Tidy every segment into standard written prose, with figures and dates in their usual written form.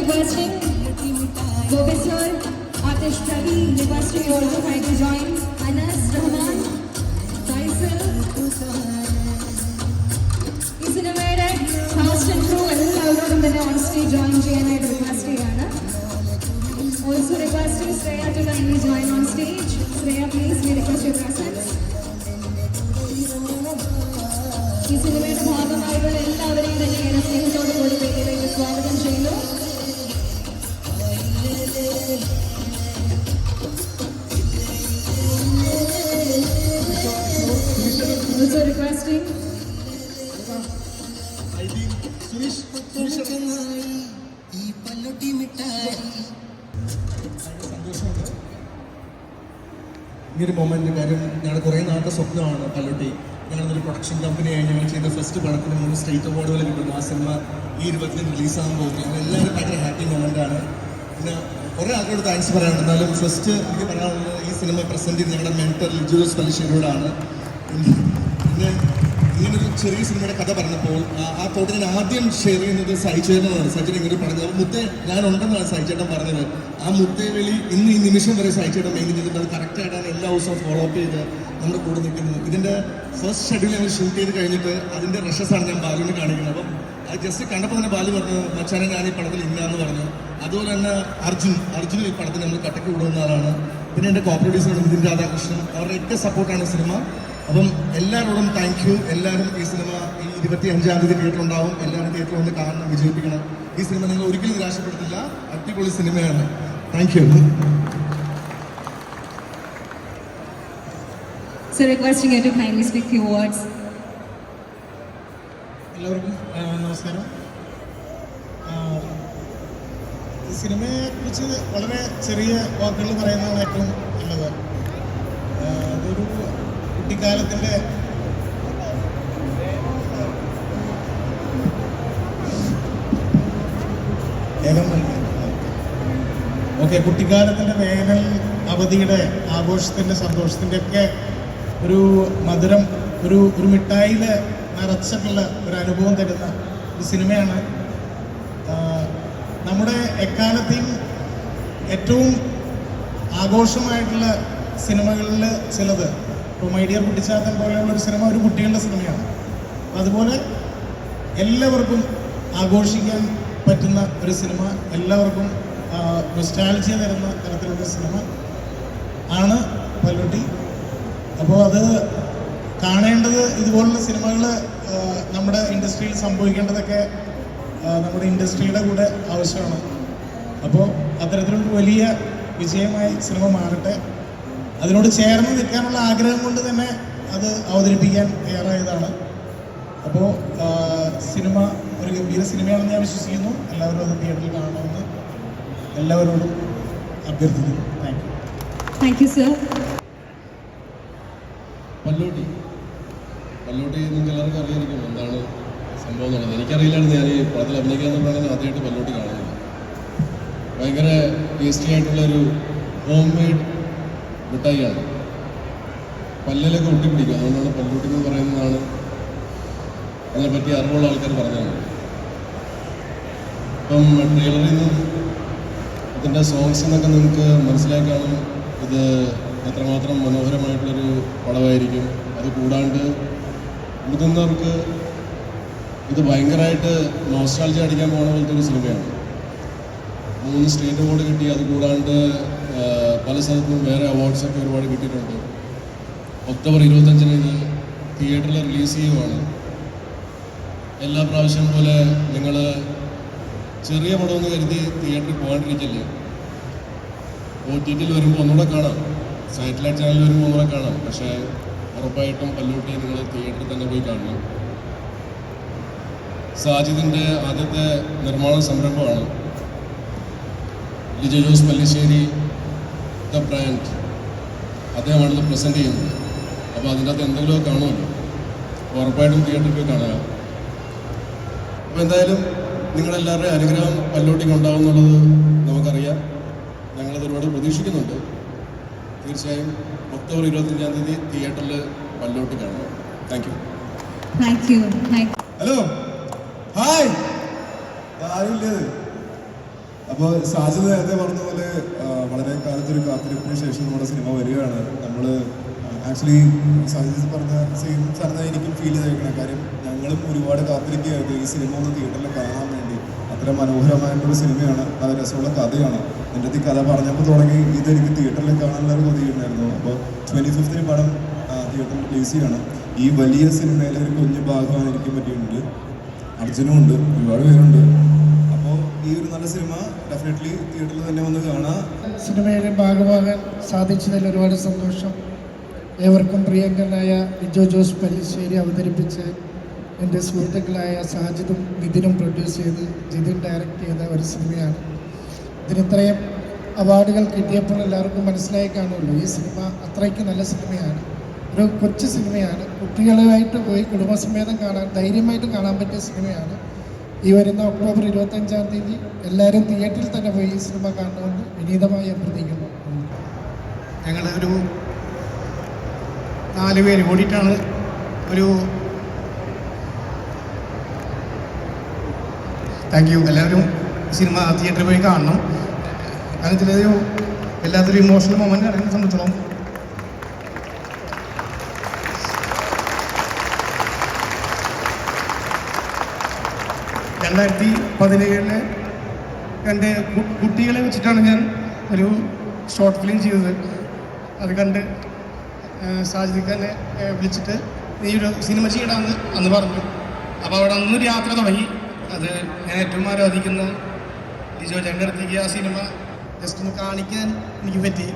requesting Govind sir, Atish Pravi, requesting you also try to join. Anas Rahman, Faisal. ഈ സിനിമയുടെ cast and crew എല്ലാവരോടും തന്നെ on stage join ചെയ്യാനായിട്ട് request ചെയ്യാണ്. Also requesting Shreya to kindly join on stage. Shreya, please, we request your presence. ഈ സിനിമയുടെ ഭാഗമായിട്ടുള്ള എല്ലാവരെയും തന്നെ സ്നേഹത്തോടു കൂടി വേദിയിലേക്ക് സ്വാഗതം ചെയ്യുന്നു. Also requesting ഈ ഒരു മൊമെന്റ് കാര്യം ഞങ്ങളുടെ കുറേ നാളത്തെ സ്വപ്നമാണ് പല്ലുട്ടി. ഞങ്ങളൊരു പ്രൊഡക്ഷൻ കമ്പനിയായി ഞങ്ങൾ ചെയ്ത ഫസ്റ്റ് പടത്തിന് 3 സ്റ്റേറ്റ് അവാർഡുകൾ കിട്ടുന്നു. ആ സിനിമ ഈ 20 റിലീസാകാൻ പോകുന്നു. ഞങ്ങൾ എല്ലാവരും ഭയങ്കര ഹാപ്പി മൊമെൻ്റാണ്. പിന്നെ കുറേ ആൾക്കാരോട് താങ്ക്സ് പറയാനുണ്ട്. എന്നാലും ഫസ്റ്റ് എനിക്ക് പറയാനുള്ളത് ഈ സിനിമ പ്രസൻറ്റ് ചെയ്ത് ഞങ്ങളുടെ മെൻറ്റർ ലിജോസ് പല്ലിശ്ശേരിയോടാണ്. പിന്നെ ഇങ്ങനൊരു ചെറിയ സിനിമയുടെ കഥ പറഞ്ഞപ്പോൾ ആ തോട്ട് ഞാൻ ആദ്യം ഷെയർ ചെയ്യുന്നത് സൈചേട്ടനാണ്. സൈചേട്ടൻ ഇങ്ങനെ പറഞ്ഞത് മുത്തേ ഞാനുണ്ടെന്നാണ് സൈചേട്ടൻ പറഞ്ഞത്. ആ മുത്തേവിളി ഇന്ന് ഈ നിമിഷം വരെ സൈചേട്ടൻ മെയിൻറ്റെയിൻ ചെയ്തിട്ട് അത് കറക്റ്റായിട്ടാണ് എല്ലാ ദിവസവും ഫോളോ അപ്പ് ചെയ്ത് നമ്മുടെ കൂടെ നിൽക്കുന്നത്. ഇതിൻ്റെ ഫസ്റ്റ് ഷെഡ്യൂൾ ഞങ്ങൾ ഷൂട്ട് ചെയ്ത് കഴിഞ്ഞിട്ട് അതിൻ്റെ റഷസാണ് ഞാൻ ബാലുവിന് കാണിക്കുന്നത്. അപ്പം അത് ജസ്റ്റ് കണ്ടപ്പോൾ തന്നെ ബാലു പറഞ്ഞു മച്ചാനെ ഞാൻ ഈ പടത്തിൽ ഇന്നാന്ന് പറഞ്ഞു. അതുപോലെ തന്നെ അർജുനും ഈ പടത്തിൽ നമ്മൾ കട്ടയ്ക്ക് വിടുന്ന ആളാണ്. പിന്നെ എൻ്റെ കോ പ്രൊഡ്യൂസറാണ് നിതിൻ രാധാകൃഷ്ണൻ. അവരുടെയൊക്കെ സപ്പോർട്ടാണ് സിനിമ. അപ്പം എല്ലാവരോടും താങ്ക് യു. എല്ലാവരും ഈ സിനിമ ഈ 25-ാം തീയതി തിയേറ്ററുണ്ടാവും. എല്ലാവരും തിയേറ്ററിൽ വന്ന് കാണണം, വിജയിപ്പിക്കണം. ഈ സിനിമ നിങ്ങൾ ഒരിക്കലും നിരാശപ്പെടുത്തില്ല. അടിപൊളി സിനിമയാണ്. Thank you. So requesting you to kindly speak few words. എല്ലാവർക്കും നമസ്കാരം. ഈ സിനിമയെ കുറിച്ച് വളരെ ചെറിയ വാക്കുകൾ പറയുന്നതാണ് ഏറ്റവും നല്ലത്. അതൊരു കുട്ടിക്കാലത്തിൻ്റെ കുട്ടിക്കാലത്തിൻ്റെ വേനൽ അവധിയുടെ ആഘോഷത്തിൻ്റെ സന്തോഷത്തിൻ്റെ ഒക്കെ ഒരു മധുരം ഒരു മിഠായിൽ നിറച്ചിട്ടുള്ള ഒരു അനുഭവം തരുന്ന ഒരു സിനിമയാണ്. നമ്മുടെ എക്കാലത്തെയും ഏറ്റവും ആഘോഷമായിട്ടുള്ള സിനിമകളിൽ ചിലത്. ഇപ്പോൾ മൈ ഡിയർ കുട്ടിച്ചാത്തൻ പോലെയുള്ള ഒരു സിനിമ ഒരു കുട്ടികളുടെ സിനിമയാണ്. അതുപോലെ എല്ലാവർക്കും ആഘോഷിക്കാൻ പറ്റുന്ന ഒരു സിനിമ, എല്ലാവർക്കും നൊസ്റ്റാൾജിയ തരുന്ന തരത്തിലുള്ള സിനിമ ആണ് പല്ലുട്ടി. അപ്പോൾ അത് കാണേണ്ടത്, ഇതുപോലുള്ള സിനിമകൾ നമ്മുടെ ഇൻഡസ്ട്രിയിൽ സംഭവിക്കേണ്ടതൊക്കെ നമ്മുടെ ഇൻഡസ്ട്രിയുടെ കൂടെ ആവശ്യമാണ്. അപ്പോൾ അത്തരത്തിലൊരു വലിയ വിജയമായി സിനിമ മാറട്ടെ. അതിനോട് ചേർന്ന് നിൽക്കാനുള്ള ആഗ്രഹം കൊണ്ട് തന്നെ അത് അവതരിപ്പിക്കാൻ തയ്യാറായതാണ്. അപ്പോൾ സിനിമ ഒരു ഗംഭീര സിനിമയാണെന്ന് ഞാൻ വിശ്വസിക്കുന്നു. എല്ലാവരും അത് തിയേറ്ററിൽ കാണണമെന്ന് എല്ലാവരോടും അഭ്യർത്ഥിക്കുന്നു. Thank you sir. പല്ലുട്ടി നിങ്ങൾക്ക് എല്ലാവർക്കും അറിയായിരിക്കും എന്താണ് സംഭവം എന്നുള്ളത്. എനിക്കറിയില്ലായിരുന്നു. ഞാൻ ഈ പടത്തിൽ അഭിനയിക്കാന്ന് പറഞ്ഞാൽ ആദ്യമായിട്ട് പല്ലുട്ടി കാണുന്നില്ല. ഭയങ്കര ടേസ്റ്റി ആയിട്ടുള്ളൊരു ഹോം മെയ്ഡ് മിഠായിയാണ്. പല്ലിലൊക്കെ ഒട്ടിപ്പിടിക്കും. അതുകൊണ്ടാണ് പല്ലുട്ടി എന്ന് പറയുന്നതാണ്. അതിനെപ്പറ്റി അറിവുള്ള ആൾക്കാർ പറഞ്ഞതാണ്. ഇപ്പം ട്രെയിലറിൽ നിന്നും ഇതിൻ്റെ സോങ്സിൽ നിന്നൊക്കെ നിങ്ങൾക്ക് മനസ്സിലാക്കാനും ഇത് എത്രമാത്രം മനോഹരമായിട്ടുള്ളൊരു പടമായിരിക്കും. അത് കൂടാണ്ട് മുതിർന്നവർക്ക് ഇത് ഭയങ്കരമായിട്ട് നോസ്റ്റാൾജി അടിക്കാൻ പോകുന്ന പോലത്തെ ഒരു സിനിമയാണ്. 3 സ്റ്റേറ്റ് അവാർഡ് കിട്ടി. അത് കൂടാണ്ട് പല സ്ഥലത്തും വേറെ അവാർഡ്സൊക്കെ ഒരുപാട് കിട്ടിയിട്ടുണ്ട്. ഒക്ടോബർ 25-ന് ഇത് തിയേറ്ററിൽ റിലീസ് ചെയ്യുവാണ്. എല്ലാ പ്രാവശ്യം പോലെ നിങ്ങൾ ചെറിയ പടമെന്ന് കരുതി തിയേറ്ററിൽ പോകാണ്ടിരിക്കില്ലേ. OTTയിൽ വരുമ്പോൾ ഒന്നുകൂടെ കാണാം, സാറ്റലൈറ്റ് ചാനലിൽ വരുമ്പോൾ ഒന്നുകൂടെ കാണാം. പക്ഷേ ഉറപ്പായിട്ടും പല്ലുട്ടി നിങ്ങൾ തിയേറ്ററിൽ തന്നെ പോയി കാണണം. സാജിദിൻ്റെ ആദ്യത്തെ നിർമ്മാണ സംരംഭമാണ്. ലിജോ ജോസ് പല്ലിശ്ശേരി ദ ബ്രാൻഡ്, അദ്ദേഹമാണത് പ്രസൻറ്റ് ചെയ്യുന്നത്. അപ്പോൾ അതിൻ്റെ അകത്ത് എന്തെങ്കിലുമൊക്കെ കാണുമല്ലോ. ഉറപ്പായിട്ടും തിയേറ്ററിൽ പോയി കാണുക. അപ്പോൾ എന്തായാലും നിങ്ങളെല്ലാവരുടെയും അനുഗ്രഹം പല്ലുട്ടിക്ക് ഉണ്ടാവും എന്നുള്ളത് നമുക്കറിയാം. ഞങ്ങളത് ഒരുപാട് പ്രതീക്ഷിക്കുന്നുണ്ട്. തീർച്ചയായും ഒക്ടോബർ 25-ാം തീയതി തിയേറ്ററിൽ പല്ലുട്ടി കാണുക. Thank you. Hello, hi. ആരുമില്ലേ? അപ്പോൾ സാജിദ് നേരത്തെ പറഞ്ഞ പോലെ വളരെ കാലത്തൊരു കാത്തിരിപ്പിന് ശേഷം നമ്മുടെ സിനിമ വരികയാണ്. നമ്മൾ ആക്ച്വലി സാജിദ് പറഞ്ഞ സെയിം സാധനം എനിക്കും ഫീൽ ചെയ്തേക്കണം. കാര്യം ഞങ്ങളും ഒരുപാട് കാത്തിരിക്കുകയായിരുന്നു ഈ സിനിമ ഒന്ന് തിയേറ്ററിൽ കാണാൻ വേണ്ടി. അത്ര മനോഹരമായിട്ടുള്ള സിനിമയാണ്, അത് രസമുള്ള കഥയാണ്. എൻ്റെ അടുത്ത് കഥ പറഞ്ഞപ്പോൾ തുടങ്ങി ഇതെനിക്ക് തിയേറ്ററിൽ കാണാനുള്ള ഒരു കൊതിയുണ്ടായിരുന്നു. അപ്പോൾ 25th പടം തിയേറ്ററിൽ റിലീസ് ചെയ്യണം. ഈ വലിയ സിനിമയിലെ ഒരു കുഞ്ഞു ഭാഗമാണ് എനിക്ക് പറ്റിയിട്ടുണ്ട്. അർജുനും ഉണ്ട്, ഒരുപാട് പേരുണ്ട്. അപ്പോൾ ഈ ഒരു നല്ല സിനിമ ഡെഫിനറ്റ്ലി തിയേറ്ററിൽ തന്നെ വന്ന് കാണാം. സിനിമയുടെ ഭാഗമാകാൻ സാധിച്ചതിൽ ഒരുപാട് സന്തോഷം. ഏവർക്കും പ്രിയങ്കരനായ ലിജോ ജോസ് പല്ലിശ്ശേരി അവതരിപ്പിച്ച് എൻ്റെ സുഹൃത്തുക്കളായ സാജിദും നിതിനും പ്രൊഡ്യൂസ് ചെയ്ത് ജിതിൻ ഡയറക്റ്റ് ചെയ്ത ഒരു സിനിമയാണ്. ഇതിനിത്രയും അവാർഡുകൾ കിട്ടിയപ്പോൾ എല്ലാവർക്കും മനസ്സിലായി കാണുമല്ലോ, ഈ സിനിമ അത്രയ്ക്ക് നല്ല സിനിമയാണ്. ഒരു കൊച്ചു സിനിമയാണ്, കുട്ടികളുമായിട്ട് പോയി കുടുംബസമേതം കാണാൻ ധൈര്യമായിട്ട് കാണാൻ പറ്റിയ സിനിമയാണ്. ഈ വരുന്ന ഒക്ടോബർ 25 എല്ലാവരും തിയേറ്ററിൽ തന്നെ പോയി ഈ സിനിമ കാണുന്നുകൊണ്ട് വിനീതമായി അഭ്യർത്ഥിക്കുന്നു. ഞങ്ങളൊരു 4 പേര് കൂടിയിട്ടാണ് ഒരു താങ്ക് യു. എല്ലാവരും സിനിമ തിയേറ്ററിൽ പോയി കാണണം. അങ്ങനത്തെ എല്ലാത്തൊരു ഇമോഷണൽ മൊമെൻ്റ് ആണ് എന്നെ സംബന്ധിച്ചോളം. രണ്ടായിരത്തി 2017 എൻ്റെ കുട്ടികളെ വെച്ചിട്ടാണ് ഞാൻ ഒരു ഷോർട്ട് ഫിലിം ചെയ്തത്. അത് കണ്ട് സാജിദ് എന്നെ വിളിച്ചിട്ട് നീ ഒരു സിനിമ ചെയ്യണമെന്ന് അന്ന് പറഞ്ഞു. അപ്പോൾ അവിടെ അന്നൊരു യാത്ര തുടങ്ങി. അത് ഞാൻ ഏറ്റവും ആരാധിക്കുന്ന ലിജോ ചേട്ടൻ്റെ അടുത്തേക്ക് ആ സിനിമ ജസ്റ്റ് ഒന്ന് കാണിക്കാൻ എനിക്ക് പറ്റി.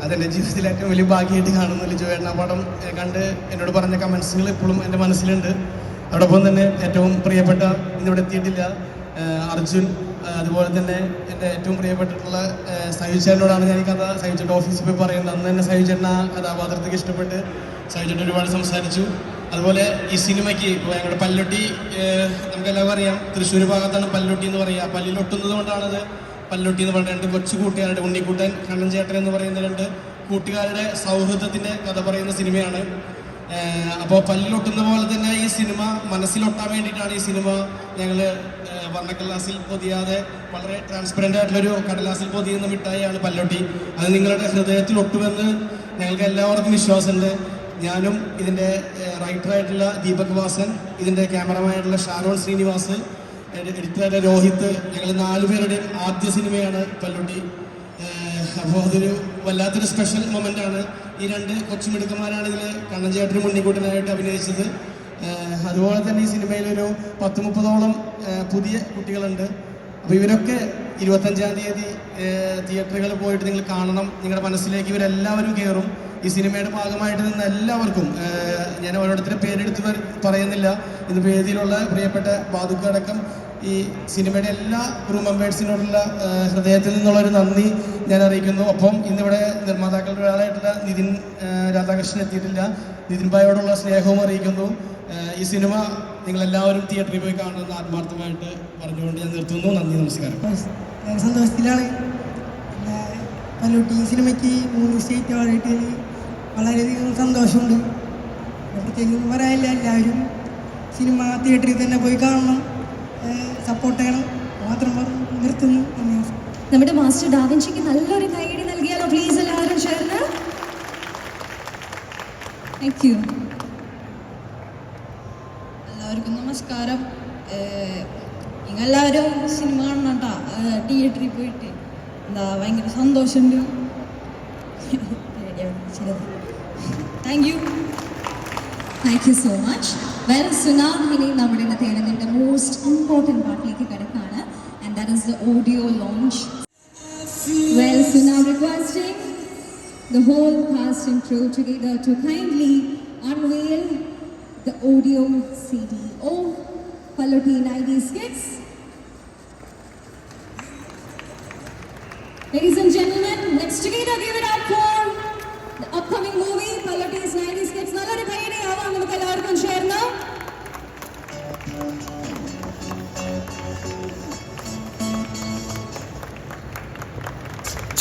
അതെൻ്റെ ജീവിതത്തിൽ ഏറ്റവും വലിയ ഭാഗ്യമായിട്ട് കാണുന്നു. ലിജോ ചേട്ടൻ ആ പടം കണ്ട് എന്നോട് പറഞ്ഞ കമൻസുകൾ ഇപ്പോഴും എൻ്റെ മനസ്സിലുണ്ട്. അതോടൊപ്പം തന്നെ ഏറ്റവും പ്രിയപ്പെട്ട ഇന്നിവിടെ എത്തിയിട്ടില്ല അർജുൻ, അതുപോലെ തന്നെ എൻ്റെ ഏറ്റവും പ്രിയപ്പെട്ടിട്ടുള്ള സഹിച്ചേട്ടനോടാണ് ഞാൻ ഈ കഥ സഹിച്ചേട്ടൻ ഓഫീസിൽ പോയി പറയുന്നത്. അന്ന് തന്നെ സഹിച്ചേട്ടൻ ആ കഥാപാത്രത്തേക്ക് ഇഷ്ടപ്പെട്ട് സഹിച്ചേട്ടൻ ഒരുപാട് സംസാരിച്ചു. അതുപോലെ ഈ സിനിമയ്ക്ക് ഇപ്പോൾ ഞങ്ങളുടെ പല്ലൊട്ടി നമുക്കെല്ലാവരും അറിയാം, തൃശ്ശൂർ ഭാഗത്താണ് പല്ലൊട്ടി എന്ന് പറയുക. പല്ലിലൊട്ടുന്നത് കൊണ്ടാണത് പല്ലൊട്ടി എന്ന് പറയുന്നത്. 2 കൊച്ചു കൂട്ടുകാരുടെ ഉണ്ണിക്കുട്ടൻ കണ്ണൻ ചേട്ടൻ എന്ന് പറയുന്ന 2 കൂട്ടുകാരുടെ സൗഹൃദത്തിൻ്റെ കഥ പറയുന്ന സിനിമയാണ്. അപ്പോൾ പല്ലിലൊട്ടുന്ന പോലെ തന്നെ ഈ സിനിമ മനസ്സിലൊട്ടാൻ വേണ്ടിയിട്ടാണ് ഈ സിനിമ ഞങ്ങൾ വർണ്ണക്കടലാസിൽ പൊതിയാതെ വളരെ ട്രാൻസ്പെറൻ്റ് ആയിട്ടുള്ളൊരു കടലാസിൽ പൊതിയുന്ന മിഠായിയാണ് പല്ലൊട്ടി. അത് നിങ്ങളുടെ ഹൃദയത്തിൽ ഒട്ടുമെന്ന് ഞങ്ങൾക്ക് എല്ലാവർക്കും വിശ്വാസമുണ്ട്. ഞാനും ഇതിൻ്റെ റൈറ്ററായിട്ടുള്ള ദീപക് വാസൻ, ഇതിൻ്റെ ക്യാമറമാനായിട്ടുള്ള ഷാരോൺ ശ്രീനിവാസ്, എഡിറ്ററായിട്ട് രോഹിത്, ഞങ്ങൾ 4 പേരുടെയും ആദ്യ സിനിമയാണ് പല്ലൊട്ടി. അപ്പോൾ അതൊരു വല്ലാത്തൊരു സ്പെഷ്യൽ മൊമെൻ്റാണ്. ഈ 2 കൊച്ചുമിടുക്കന്മാരാണ് ഇതിൽ കണ്ണൻ ചേട്ടനും ഉണ്ണിക്കുട്ടനായിട്ട് അഭിനയിച്ചത്. അതുപോലെ തന്നെ ഈ സിനിമയിലൊരു 10-30ഓളം പുതിയ കുട്ടികളുണ്ട്. അപ്പോൾ ഇവരൊക്കെ 25-ാം തീയതി തിയേറ്ററുകളിൽ പോയിട്ട് നിങ്ങൾ കാണണം. നിങ്ങളുടെ മനസ്സിലേക്ക് ഇവരെല്ലാവരും കയറും. ഈ സിനിമയുടെ ഭാഗമായിട്ട് നിന്ന് എല്ലാവർക്കും ഞാൻ ഓരോരുത്തരുടെ പേരെടുത്ത് പറയുന്നില്ല. ഇന്ന് വേദിയിലുള്ള പ്രിയപ്പെട്ട ബാദുക്കടക്കം ഈ സിനിമയുടെ എല്ലാ ക്രൂ മെമ്പേഴ്സിനോടുള്ള ഹൃദയത്തിൽ നിന്നുള്ളൊരു നന്ദി ഞാൻ അറിയിക്കുന്നു. ഒപ്പം ഇന്നിവിടെ നിർമ്മാതാക്കളുടെ ഒരാളായിട്ടുള്ള നിതിൻ രാധാകൃഷ്ണൻ എത്തിയിട്ടില്ല. നിതിൻ ഭായോടുള്ള സ്നേഹവും അറിയിക്കുന്നു. ഈ സിനിമ നിങ്ങളെല്ലാവരും തിയേറ്ററിൽ പോയി കാണുമെന്ന് ആത്മാർത്ഥമായിട്ട് പറഞ്ഞുകൊണ്ട് ഞാൻ നിർത്തുന്നു. നന്ദി, നമസ്കാരം. സന്തോഷത്തിലാണ്. പല്ലൊട്ടി സിനിമയ്ക്ക് 3 സ്റ്റേറ്റ് അവാർഡ് കിട്ടിയതിൽ വളരെയധികം സന്തോഷമുണ്ട്. പ്രത്യേകം പറയാനില്ല, എല്ലാവരും സിനിമ തിയേറ്ററിൽ തന്നെ പോയി കാണണം, സപ്പോർട്ട് ചെയ്യണം മാത്രം നിർത്തുന്നു. നമ്മുടെ മാസ്റ്റർ ഡാവിഞ്ചിക്ക് നല്ലൊരു കൈയടി നൽകിയാലോ പ്ലീസ് എല്ലാവരും ചേർന്ന്. Thank you. എല്ലാവർക്കും നമസ്കാരം. നിങ്ങളെല്ലാവരും സിനിമ കാണണം കേട്ടോ, തിയേറ്ററിൽ പോയിട്ട്. എന്താ ഭയങ്കര സന്തോഷമുണ്ട്. Thank you. Thank you so much. Well സുനാം, ഇനി നമ്മുടെ ഇന്നത്തെ ഇതിൻ്റെ മോസ്റ്റ് ഇമ്പോർട്ടൻറ്റ് പാർട്ടിലേക്ക് കിടക്കാണ്. And that is the audio launch. Well സുനാം requesting the whole cast and crew together to kindly unveil the audio CD of Palloti 90s Kids. Ladies and gentlemen, let's together give it up for the upcoming movie Palloti's 90s Kids. നല്ലൊരു കൈയടി ആവാം നമുക്ക് എല്ലാവർക്കും ചേർന്ന്.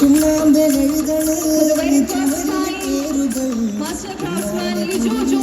For the very first time, Master Craftsman Lijo